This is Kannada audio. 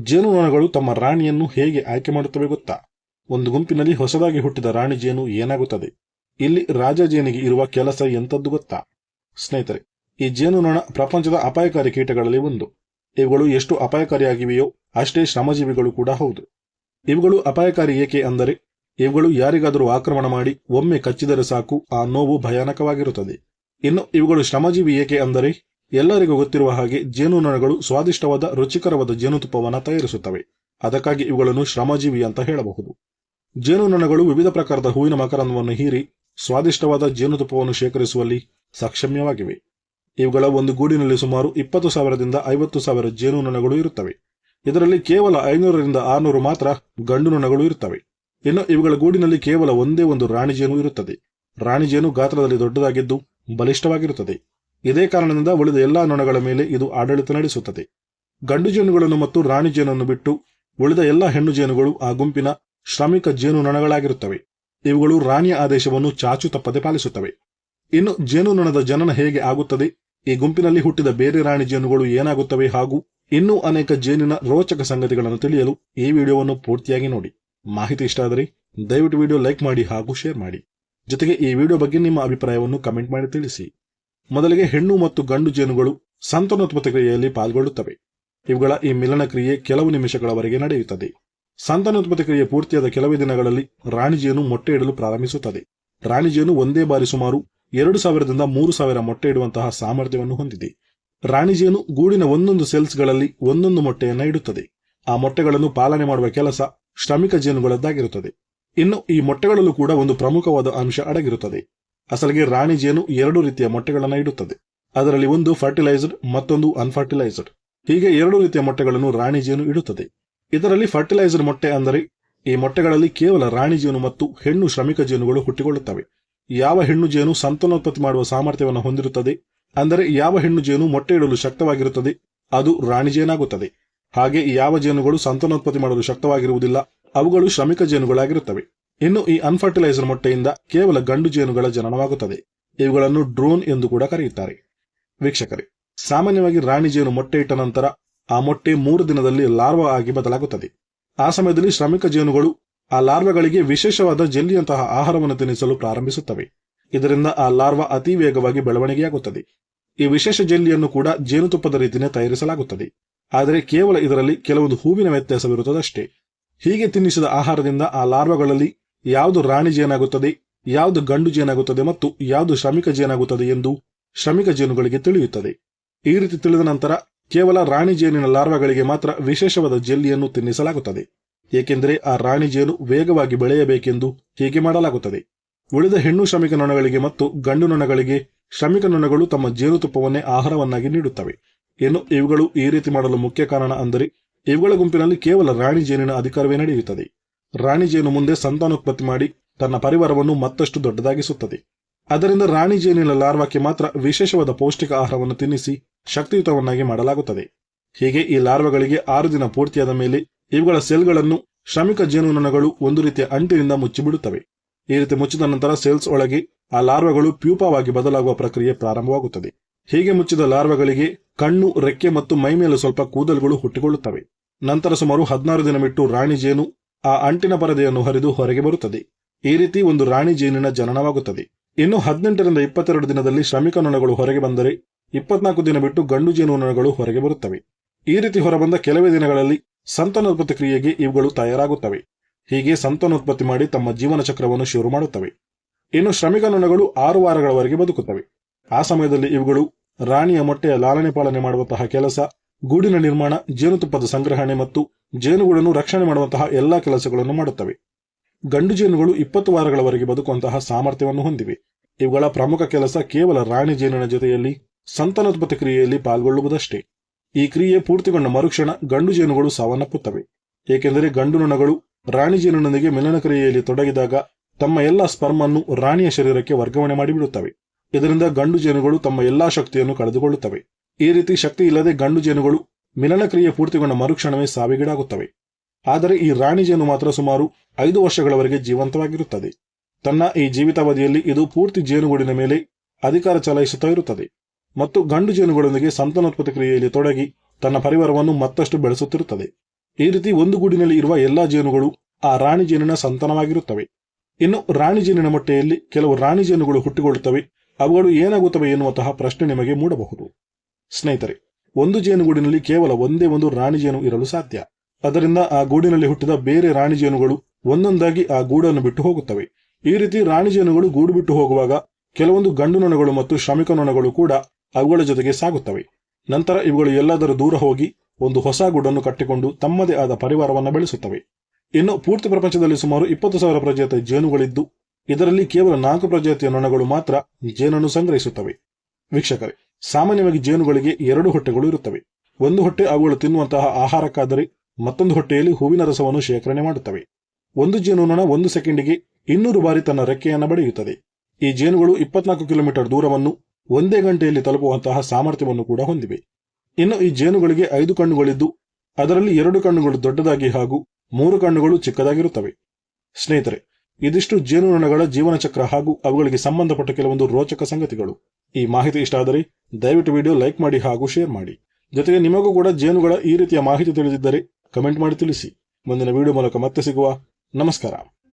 ಜೇನುನೊಣಗಳು ತಮ್ಮ ರಾಣಿಯನ್ನು ಹೇಗೆ ಆಯ್ಕೆ ಮಾಡುತ್ತವೆ ಗೊತ್ತಾ? ಒಂದು ಗುಂಪಿನಲ್ಲಿ ಹೊಸದಾಗಿ ಹುಟ್ಟಿದ ರಾಣಿ ಜೇನು ಏನಾಗುತ್ತದೆ? ಇಲ್ಲಿ ರಾಜ ಜೇನಿಗೆ ಇರುವ ಕೆಲಸ ಎಂತದ್ದು ಗೊತ್ತಾ? ಸ್ನೇಹಿತರೆ, ಈ ಜೇನುನೊಣ ಪ್ರಪಂಚದ ಅಪಾಯಕಾರಿ ಕೀಟಗಳಲ್ಲಿ ಒಂದು. ಇವುಗಳು ಎಷ್ಟು ಅಪಾಯಕಾರಿಯಾಗಿವೆಯೋ ಅಷ್ಟೇ ಶ್ರಮಜೀವಿಗಳು ಕೂಡ ಹೌದು. ಇವುಗಳು ಅಪಾಯಕಾರಿ ಏಕೆ ಅಂದರೆ, ಇವುಗಳು ಯಾರಿಗಾದರೂ ಆಕ್ರಮಣ ಮಾಡಿ ಒಮ್ಮೆ ಕಚ್ಚಿದರೆ ಸಾಕು, ಆ ನೋವು ಭಯಾನಕವಾಗಿರುತ್ತದೆ. ಇನ್ನು ಇವುಗಳು ಶ್ರಮಜೀವಿ ಏಕೆ ಅಂದರೆ, ಎಲ್ಲರಿಗೂ ಗೊತ್ತಿರುವ ಹಾಗೆ ಜೇನುನೊಣಗಳು ಸ್ವಾದಿಷ್ಟವಾದ ರುಚಿಕರವಾದ ಜೇನುತುಪ್ಪವನ್ನು ತಯಾರಿಸುತ್ತವೆ. ಅದಕ್ಕಾಗಿ ಇವುಗಳನ್ನು ಶ್ರಮಜೀವಿ ಅಂತ ಹೇಳಬಹುದು. ಜೇನುನೊಣಗಳು ವಿವಿಧ ಪ್ರಕಾರದ ಹೂವಿನ ಮಕರಂದವನ್ನು ಹೀರಿ ಸ್ವಾದಿಷ್ಟವಾದ ಜೇನುತುಪ್ಪವನ್ನು ಶೇಖರಿಸುವಲ್ಲಿ ಸಕ್ಷಮ್ಯವಾಗಿವೆ. ಇವುಗಳ ಒಂದು ಗೂಡಿನಲ್ಲಿ ಸುಮಾರು 20,000ದಿಂದ 50,000 ಜೇನುನೊಣಗಳು ಇರುತ್ತವೆ. ಇದರಲ್ಲಿ ಕೇವಲ 500ರಿಂದ 600 ಮಾತ್ರ ಗಂಡು ನೊಣಗಳು ಇರುತ್ತವೆ. ಇನ್ನು ಇವುಗಳ ಗೂಡಿನಲ್ಲಿ ಕೇವಲ ಒಂದೇ ಒಂದು ರಾಣಿ ಜೇನು ಇರುತ್ತದೆ. ರಾಣಿ ಜೇನು ಗಾತ್ರದಲ್ಲಿ ದೊಡ್ಡದಾಗಿದ್ದು ಬಲಿಷ್ಠವಾಗಿರುತ್ತದೆ. ಇದೇ ಕಾರಣದಿಂದ ಉಳಿದ ಎಲ್ಲಾ ನೊಣಗಳ ಮೇಲೆ ಇದು ಆಡಳಿತ ನಡೆಸುತ್ತದೆ. ಗಂಡು ಜೇನುಗಳನ್ನು ಮತ್ತು ರಾಣಿ ಜೇನನ್ನು ಬಿಟ್ಟು ಉಳಿದ ಎಲ್ಲಾ ಹೆಣ್ಣು ಜೇನುಗಳು ಆ ಗುಂಪಿನ ಶ್ರಮಿಕ ಜೇನುನೊಣಗಳಾಗಿರುತ್ತವೆ. ಇವುಗಳು ರಾಣಿಯ ಆದೇಶವನ್ನು ಚಾಚು ತಪ್ಪದೆ ಪಾಲಿಸುತ್ತವೆ. ಇನ್ನು ಜೇನುನೊಣದ ಜನನ ಹೇಗೆ ಆಗುತ್ತದೆ, ಈ ಗುಂಪಿನಲ್ಲಿ ಹುಟ್ಟಿದ ಬೇರೆ ರಾಣಿ ಜೇನುಗಳು ಏನಾಗುತ್ತವೆ ಹಾಗೂ ಇನ್ನೂ ಅನೇಕ ಜೇನಿನ ರೋಚಕ ಸಂಗತಿಗಳನ್ನು ತಿಳಿಯಲು ಈ ವಿಡಿಯೋವನ್ನು ಪೂರ್ತಿಯಾಗಿ ನೋಡಿ. ಮಾಹಿತಿ ಇಷ್ಟ ಆದರೆ ದಯವಿಟ್ಟು ವಿಡಿಯೋ ಲೈಕ್ ಮಾಡಿ ಹಾಗೂ ಶೇರ್ ಮಾಡಿ. ಜೊತೆಗೆ ಈ ವಿಡಿಯೋ ಬಗ್ಗೆ ನಿಮ್ಮ ಅಭಿಪ್ರಾಯವನ್ನು ಕಮೆಂಟ್ ಮಾಡಿ ತಿಳಿಸಿ. ಮೊದಲಿಗೆ ಹೆಣ್ಣು ಮತ್ತು ಗಂಡು ಜೇನುಗಳು ಸಂತಾನೋತ್ಪತ್ತಿ ಕ್ರಿಯೆಯಲ್ಲಿ ಪಾಲ್ಗೊಳ್ಳುತ್ತವೆ. ಇವುಗಳ ಈ ಮಿಲನ ಕ್ರಿಯೆ ಕೆಲವು ನಿಮಿಷಗಳವರೆಗೆ ನಡೆಯುತ್ತದೆ. ಸಂತಾನೋತ್ಪತ್ತಿ ಕ್ರಿಯೆ ಪೂರ್ತಿಯಾದ ಕೆಲವೇ ದಿನಗಳಲ್ಲಿ ರಾಣಿ ಜೇನು ಮೊಟ್ಟೆ ಇಡಲು ಪ್ರಾರಂಭಿಸುತ್ತದೆ. ರಾಣಿ ಜೇನು ಒಂದೇ ಬಾರಿ ಸುಮಾರು 2,000ದಿಂದ 3,000 ಮೊಟ್ಟೆ ಇಡುವಂತಹ ಸಾಮರ್ಥ್ಯವನ್ನು ಹೊಂದಿದೆ. ರಾಣಿ ಜೇನು ಗೂಡಿನ ಒಂದೊಂದು ಸೆಲ್ಸ್ಗಳಲ್ಲಿ ಒಂದೊಂದು ಮೊಟ್ಟೆಯನ್ನು ಇಡುತ್ತದೆ. ಆ ಮೊಟ್ಟೆಗಳನ್ನು ಪಾಲನೆ ಮಾಡುವ ಕೆಲಸ ಶ್ರಮಿಕ ಜೇನುಗಳದ್ದಾಗಿರುತ್ತದೆ. ಇನ್ನು ಈ ಮೊಟ್ಟೆಗಳಲ್ಲೂ ಕೂಡ ಒಂದು ಪ್ರಮುಖವಾದ ಅಂಶ ಅಡಗಿರುತ್ತದೆ. ಅಸಲಿಗೆ ರಾಣಿ ಜೇನು 2 ರೀತಿಯ ಮೊಟ್ಟೆಗಳನ್ನು ಇಡುತ್ತದೆ. ಅದರಲ್ಲಿ ಒಂದು ಫರ್ಟಿಲೈಸ್ಡ್, ಮತ್ತೊಂದು ಅನ್ಫರ್ಟಿಲೈಸ್ಡ್. ಹೀಗೆ 2 ರೀತಿಯ ಮೊಟ್ಟೆಗಳನ್ನು ರಾಣಿ ಜೇನು ಇಡುತ್ತದೆ. ಇದರಲ್ಲಿ ಫರ್ಟಿಲೈಸ್ಡ್ ಮೊಟ್ಟೆ ಅಂದರೆ ಈ ಮೊಟ್ಟೆಗಳಲ್ಲಿ ಕೇವಲ ರಾಣಿ ಜೇನು ಮತ್ತು ಹೆಣ್ಣು ಶ್ರಮಿಕ ಜೇನುಗಳು ಹುಟ್ಟಿಕೊಳ್ಳುತ್ತವೆ. ಯಾವ ಹೆಣ್ಣು ಜೇನು ಸಂತಾನೋತ್ಪತ್ತಿ ಮಾಡುವ ಸಾಮರ್ಥ್ಯವನ್ನು ಹೊಂದಿರುತ್ತದೆ, ಅಂದರೆ ಯಾವ ಹೆಣ್ಣು ಜೇನು ಮೊಟ್ಟೆ ಇಡಲು ಶಕ್ತವಾಗಿರುತ್ತದೆ, ಅದು ರಾಣಿ ಜೇನಾಗುತ್ತದೆ. ಹಾಗೆ ಯಾವ ಜೇನುಗಳು ಸಂತಾನೋತ್ಪತ್ತಿ ಮಾಡಲು ಶಕ್ತವಾಗಿರುವುದಿಲ್ಲ, ಅವುಗಳು ಶ್ರಮಿಕ ಜೇನುಗಳಾಗಿರುತ್ತವೆ. ಇನ್ನು ಈ ಅನ್ಫರ್ಟಿಲೈಸ್ಡ್ ಮೊಟ್ಟೆಯಿಂದ ಕೇವಲ ಗಂಡು ಜೇನುಗಳ ಜನನವಾಗುತ್ತದೆ. ಇವುಗಳನ್ನು ಡ್ರೋನ್ ಎಂದು ಕೂಡ ಕರೆಯುತ್ತಾರೆ. ವೀಕ್ಷಕರೇ, ಸಾಮಾನ್ಯವಾಗಿ ರಾಣಿ ಜೇನು ಮೊಟ್ಟೆ ಇಟ್ಟ ನಂತರ ಆ ಮೊಟ್ಟೆ 3 ದಿನದಲ್ಲಿ ಲಾರ್ವಾ ಆಗಿ ಬದಲಾಗುತ್ತದೆ. ಆ ಸಮಯದಲ್ಲಿ ಶ್ರಮಿಕ ಜೇನುಗಳು ಆ ಲಾರ್ವಾಗಳಿಗೆ ವಿಶೇಷವಾದ ಜೆಲ್ಲಿಯಂತಹ ಆಹಾರವನ್ನು ತಿನ್ನಿಸಲು ಪ್ರಾರಂಭಿಸುತ್ತವೆ. ಇದರಿಂದ ಆ ಲಾರ್ವಾ ಅತಿ ವೇಗವಾಗಿ ಬೆಳವಣಿಗೆಯಾಗುತ್ತದೆ. ಈ ವಿಶೇಷ ಜೆಲ್ಲಿಯನ್ನು ಕೂಡ ಜೇನುತುಪ್ಪದ ರೀತಿಯೇ ತಯಾರಿಸಲಾಗುತ್ತದೆ. ಆದರೆ ಕೇವಲ ಇದರಲ್ಲಿ ಕೆಲವೊಂದು ಹೂವಿನ ವ್ಯತ್ಯಾಸವಿರುತ್ತದಷ್ಟೇ. ಹೀಗೆ ತಿನ್ನಿಸಿದ ಆಹಾರದಿಂದ ಆ ಲಾರ್ವಾಗಳಲ್ಲಿ ಯಾವುದು ರಾಣಿ ಜೇನಾಗುತ್ತದೆ, ಯಾವುದು ಗಂಡು ಜೇನಾಗುತ್ತದೆ ಮತ್ತು ಯಾವುದು ಶ್ರಮಿಕ ಜೇನಾಗುತ್ತದೆ ಎಂದು ಶ್ರಮಿಕ ಜೇನುಗಳಿಗೆ ತಿಳಿಯುತ್ತದೆ. ಈ ರೀತಿ ತಿಳಿದ ನಂತರ ಕೇವಲ ರಾಣಿ ಜೇನಿನ ಲಾರ್ವಾಗಳಿಗೆ ಮಾತ್ರ ವಿಶೇಷವಾದ ಜೆಲ್ಲಿಯನ್ನು ತಿನ್ನಿಸಲಾಗುತ್ತದೆ. ಏಕೆಂದರೆ ಆ ರಾಣಿ ಜೇನು ವೇಗವಾಗಿ ಬೆಳೆಯಬೇಕೆಂದು ಹೀಗೆ ಮಾಡಲಾಗುತ್ತದೆ. ಉಳಿದ ಹೆಣ್ಣು ಶ್ರಮಿಕ ನೊಣಗಳಿಗೆ ಮತ್ತು ಗಂಡು ನೊಣಗಳಿಗೆ ಶ್ರಮಿಕ ನೊಣಗಳು ತಮ್ಮ ಜೇನುತುಪ್ಪವನ್ನೇ ಆಹಾರವನ್ನಾಗಿ ನೀಡುತ್ತವೆ. ಇನ್ನು ಇವುಗಳು ಈ ರೀತಿ ಮಾಡಲು ಮುಖ್ಯ ಕಾರಣ ಅಂದರೆ, ಇವುಗಳ ಗುಂಪಿನಲ್ಲಿ ಕೇವಲ ರಾಣಿ ಜೇನಿನ ಅಧಿಕಾರವೇ ನಡೆಯುತ್ತದೆ. ರಾಣಿ ಜೇನು ಮುಂದೆ ಸಂತಾನೋತ್ಪತ್ತಿ ಮಾಡಿ ತನ್ನ ಪರಿವಾರವನ್ನು ಮತ್ತಷ್ಟು ದೊಡ್ಡದಾಗಿಸುತ್ತದೆ. ಅದರಿಂದ ರಾಣಿ ಜೇನಿನ ಲಾರ್ವಾಕ್ಕೆ ಮಾತ್ರ ವಿಶೇಷವಾದ ಪೌಷ್ಟಿಕ ಆಹಾರವನ್ನು ತಿನ್ನಿಸಿ ಶಕ್ತಿಯುತವನ್ನಾಗಿ ಮಾಡಲಾಗುತ್ತದೆ. ಹೀಗೆ ಈ ಲಾರ್ವಾಗಳಿಗೆ 6 ದಿನ ಪೂರ್ತಿಯಾದ ಮೇಲೆ ಇವುಗಳ ಸೆಲ್ಗಳನ್ನು ಶ್ರಮಿಕ ಜೇನುನೊಣಗಳು ಒಂದು ರೀತಿಯ ಅಂಟಿನಿಂದ ಮುಚ್ಚಿಬಿಡುತ್ತವೆ. ಈ ರೀತಿ ಮುಚ್ಚಿದ ನಂತರ ಸೆಲ್ಸ್ ಒಳಗೆ ಆ ಲಾರ್ವಾಗಳು ಪ್ಯೂಪಾವಾಗಿ ಬದಲಾಗುವ ಪ್ರಕ್ರಿಯೆ ಪ್ರಾರಂಭವಾಗುತ್ತದೆ. ಹೀಗೆ ಮುಚ್ಚಿದ ಲಾರ್ವಾಗಳಿಗೆ ಕಣ್ಣು, ರೆಕ್ಕೆ ಮತ್ತು ಮೈಮೇಲೆ ಸ್ವಲ್ಪ ಕೂದಲುಗಳು ಹುಟ್ಟಿಕೊಳ್ಳುತ್ತವೆ. ನಂತರ ಸುಮಾರು 16 ದಿನ ಬಿಟ್ಟು ರಾಣಿ ಜೇನು ಆ ಅಂಟಿನ ಪರದೆಯನ್ನು ಹರಿದು ಹೊರಗೆ ಬರುತ್ತದೆ. ಈ ರೀತಿ ಒಂದು ರಾಣಿ ಜೇನಿನ ಜನನವಾಗುತ್ತದೆ. ಇನ್ನು 18ರಿಂದ 22 ದಿನದಲ್ಲಿ ಶ್ರಮಿಕ ನೊಣಗಳು ಹೊರಗೆ ಬಂದರೆ 24 ದಿನ ಬಿಟ್ಟು ಗಂಡು ಜೇನುನೊಣಗಳು ಹೊರಗೆ ಬರುತ್ತವೆ. ಈ ರೀತಿ ಹೊರಬಂದ ಕೆಲವೇ ದಿನಗಳಲ್ಲಿ ಸಂತಾನೋತ್ಪತ್ತಿ ಕ್ರಿಯೆಗೆ ಇವುಗಳು ತಯಾರಾಗುತ್ತವೆ. ಹೀಗೆ ಸಂತಾನೋತ್ಪತ್ತಿ ಮಾಡಿ ತಮ್ಮ ಜೀವನ ಚಕ್ರವನ್ನು ಶುರು ಮಾಡುತ್ತವೆ. ಇನ್ನು ಶ್ರಮಿಕ ನೊಣಗಳು 6 ವಾರಗಳವರೆಗೆ ಬದುಕುತ್ತವೆ. ಆ ಸಮಯದಲ್ಲಿ ಇವುಗಳು ರಾಣಿಯ ಮೊಟ್ಟೆಯ ಲಾಲನೆ ಪಾಲನೆ ಮಾಡುವಂತಹ ಕೆಲಸ, ಗೂಡಿನ ನಿರ್ಮಾಣ, ಜೇನುತುಪ್ಪದ ಸಂಗ್ರಹಣೆ ಮತ್ತು ಜೇನುಗೂಡನ್ನು ರಕ್ಷಣೆ ಮಾಡುವಂತಹ ಎಲ್ಲಾ ಕೆಲಸಗಳನ್ನು ಮಾಡುತ್ತವೆ. ಗಂಡು ಜೇನುಗಳು 20 ವಾರಗಳವರೆಗೆ ಬದುಕುವಂತಹ ಸಾಮರ್ಥ್ಯವನ್ನು ಹೊಂದಿವೆ. ಇವುಗಳ ಪ್ರಮುಖ ಕೆಲಸ ಕೇವಲ ರಾಣಿ ಜೇನಿನ ಜೊತೆಯಲ್ಲಿ ಸಂತಾನೋತ್ಪತ್ತಿ ಕ್ರಿಯೆಯಲ್ಲಿ ಪಾಲ್ಗೊಳ್ಳುವುದಷ್ಟೇ. ಈ ಕ್ರಿಯೆ ಪೂರ್ತಿಗೊಂಡ ಮರುಕ್ಷಣ ಗಂಡು ಜೇನುಗಳು ಸಾವನ್ನಪ್ಪುತ್ತವೆ. ಏಕೆಂದರೆ ಗಂಡು ನೊಣಗಳು ರಾಣಿ ಜೇನಿನೊಂದಿಗೆ ಮಿಲನ ಕ್ರಿಯೆಯಲ್ಲಿ ತೊಡಗಿದಾಗ ತಮ್ಮ ಎಲ್ಲಾ ಸ್ಪರ್ಮ್ ಅನ್ನು ರಾಣಿಯ ಶರೀರಕ್ಕೆ ವರ್ಗಾವಣೆ ಮಾಡಿಬಿಡುತ್ತವೆ. ಇದರಿಂದ ಗಂಡು ಜೇನುಗಳು ತಮ್ಮ ಎಲ್ಲಾ ಶಕ್ತಿಯನ್ನು ಕಳೆದುಕೊಳ್ಳುತ್ತವೆ. ಈ ರೀತಿ ಶಕ್ತಿ ಇಲ್ಲದೆ ಗಂಡು ಜೇನುಗಳು ಮಿಲನ ಕ್ರಿಯೆ ಪೂರ್ತಿಗೊಂಡ ಮರುಕ್ಷಣವೇ ಸಾವಿಗೀಡಾಗುತ್ತವೆ. ಆದರೆ ಈ ರಾಣಿ ಜೇನು ಮಾತ್ರ ಸುಮಾರು 5 ವರ್ಷಗಳವರೆಗೆ ಜೀವಂತವಾಗಿರುತ್ತದೆ. ತನ್ನ ಈ ಜೀವಿತಾವಧಿಯಲ್ಲಿ ಇದು ಪೂರ್ತಿ ಜೇನುಗೂಡಿನ ಮೇಲೆ ಅಧಿಕಾರ ಚಲಾಯಿಸುತ್ತಾ ಇರುತ್ತದೆ ಮತ್ತು ಗಂಡು ಜೇನುಗಳೊಂದಿಗೆ ಸಂತಾನೋತ್ಪತ್ತಿ ಕ್ರಿಯೆಯಲ್ಲಿ ತೊಡಗಿ ತನ್ನ ಪರಿವಾರವನ್ನು ಮತ್ತಷ್ಟು ಬೆಳೆಸುತ್ತಿರುತ್ತದೆ. ಈ ರೀತಿ ಒಂದು ಗೂಡಿನಲ್ಲಿ ಇರುವ ಎಲ್ಲಾ ಜೇನುಗಳು ಆ ರಾಣಿ ಜೇನಿನ ಸಂತಾನವಾಗಿರುತ್ತವೆ. ಇನ್ನು ರಾಣಿ ಜೇನಿನ ಮೊಟ್ಟೆಯಲ್ಲಿ ಕೆಲವು ರಾಣಿ ಜೇನುಗಳು ಹುಟ್ಟಿಕೊಳ್ಳುತ್ತವೆ. ಅವುಗಳು ಏನಾಗುತ್ತವೆ ಎನ್ನುವಂತಹ ಪ್ರಶ್ನೆ ನಿಮಗೆ ಮೂಡಬಹುದು. ಸ್ನೇಹಿತರೆ, ಒಂದು ಜೇನುಗೂಡಿನಲ್ಲಿ ಕೇವಲ ಒಂದೇ ಒಂದು ರಾಣಿ ಜೇನು ಇರಲು ಸಾಧ್ಯ. ಅದರಿಂದ ಆ ಗೂಡಿನಲ್ಲಿ ಹುಟ್ಟಿದ ಬೇರೆ ರಾಣಿ ಜೇನುಗಳು ಒಂದೊಂದಾಗಿ ಆ ಗೂಡನ್ನು ಬಿಟ್ಟು ಹೋಗುತ್ತವೆ. ಈ ರೀತಿ ರಾಣಿ ಜೇನುಗಳು ಗೂಡು ಬಿಟ್ಟು ಹೋಗುವಾಗ ಕೆಲವೊಂದು ಗಂಡು ನೊಣಗಳು ಮತ್ತು ಶ್ರಮಿಕ ನೊಣಗಳು ಕೂಡ ಅವುಗಳ ಜೊತೆಗೆ ಸಾಗುತ್ತವೆ. ನಂತರ ಇವುಗಳು ಎಲ್ಲಾದರೂ ದೂರ ಹೋಗಿ ಒಂದು ಹೊಸ ಗೂಡನ್ನು ಕಟ್ಟಿಕೊಂಡು ತಮ್ಮದೇ ಆದ ಪರಿವಾರವನ್ನು ಬೆಳೆಸುತ್ತವೆ. ಇನ್ನು ಪೂರ್ತಿ ಪ್ರಪಂಚದಲ್ಲಿ ಸುಮಾರು 20,000 ಪ್ರಜಾತಿಯ ಜೇನುಗಳಿದ್ದು ಇದರಲ್ಲಿ ಕೇವಲ 4 ಪ್ರಜಾತಿಯ ನೊಣಗಳು ಮಾತ್ರ ಜೇನನ್ನು ಸಂಗ್ರಹಿಸುತ್ತವೆ. ವೀಕ್ಷಕರೇ, ಸಾಮಾನ್ಯವಾಗಿ ಜೇನುಗಳಿಗೆ 2 ಹೊಟ್ಟೆಗಳು ಇರುತ್ತವೆ. ಒಂದು ಹೊಟ್ಟೆ ಅವುಗಳು ತಿನ್ನುವಂತಹ ಆಹಾರಕ್ಕಾದರೆ ಮತ್ತೊಂದು ಹೊಟ್ಟೆಯಲ್ಲಿ ಹೂವಿನ ರಸವನ್ನು ಶೇಖರಣೆ ಮಾಡುತ್ತವೆ. ಒಂದು ಜೇನುನೊಣ 1 ಸೆಕೆಂಡಿಗೆ 200 ಬಾರಿ ತನ್ನ ರೆಕ್ಕೆಯನ್ನು ಬಡಿಯುತ್ತದೆ. ಈ ಜೇನುಗಳು 24 ಕಿಲೋಮೀಟರ್ ದೂರವನ್ನು ಒಂದೇ ಗಂಟೆಯಲ್ಲಿ ತಲುಪುವಂತಹ ಸಾಮರ್ಥ್ಯವನ್ನು ಕೂಡ ಹೊಂದಿವೆ. ಇನ್ನು ಈ ಜೇನುಗಳಿಗೆ 5 ಕಣ್ಣುಗಳಿದ್ದು ಅದರಲ್ಲಿ 2 ಕಣ್ಣುಗಳು ದೊಡ್ಡದಾಗಿ ಹಾಗೂ 3 ಕಣ್ಣುಗಳು ಚಿಕ್ಕದಾಗಿರುತ್ತವೆ. ಸ್ನೇಹಿತರೆ, ಇದಿಷ್ಟು ಜೇನುನೊಣಗಳ ಜೀವನ ಚಕ್ರ ಹಾಗೂ ಅವುಗಳಿಗೆ ಸಂಬಂಧಪಟ್ಟ ಕೆಲವೊಂದು ರೋಚಕ ಸಂಗತಿಗಳು. ಈ ಮಾಹಿತಿ ಇಷ್ಟ ಆದರೆ ದಯವಿಟ್ಟು ವಿಡಿಯೋ ಲೈಕ್ ಮಾಡಿ ಹಾಗೂ ಶೇರ್ ಮಾಡಿ. ಜೊತೆಗೆ ನಿಮಗೂ ಕೂಡ ಜೇನುಗಳ ಈ ರೀತಿಯ ಮಾಹಿತಿ ತಿಳಿದಿದ್ದರೆ ಕಮೆಂಟ್ ಮಾಡಿ ತಿಳಿಸಿ. ಮುಂದಿನ ವಿಡಿಯೋ ಮೂಲಕ ಮತ್ತೆ ಸಿಗುವ. ನಮಸ್ಕಾರ.